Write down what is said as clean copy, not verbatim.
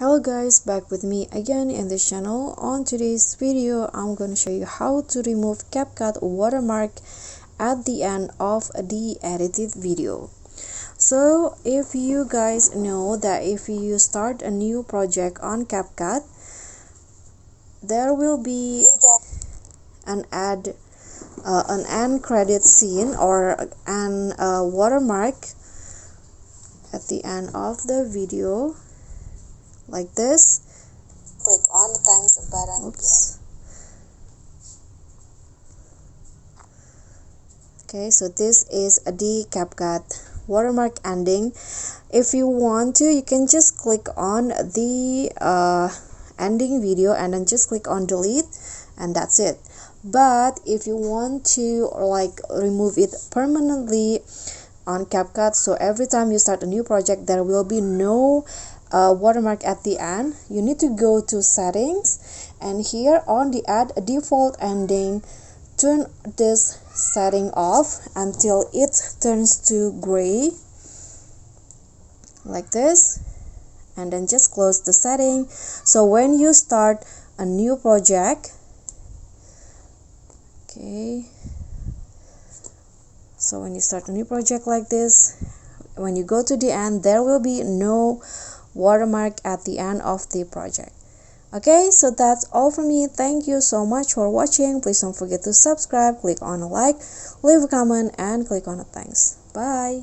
Hello guys, back with me again in this channel. On today's video, I'm going to show you how to remove CapCut watermark at the end of the edited video. So if you guys know that if you start a new project on CapCut, there will be an end credit scene or an watermark at the end of the video, like this. Click on the thanks button. Oops. Okay, so this is the CapCut watermark ending. If you want to, you can just click on the ending video and then just click on delete, and that's it. But if you want to remove it permanently on CapCut, so every time you start a new project there will be no watermark at the end, you need to go to settings, and here on the add default ending, turn this setting off until it turns to gray, like this, and then just close the setting. So when you start a new project, okay, so when you start a new project like this, when you go to the end, there will be no watermark at the end of the project. Okay, so that's all from me. Thank you so much for watching. Please don't forget to subscribe, click on a like, leave a comment, and click on a thanks. Bye.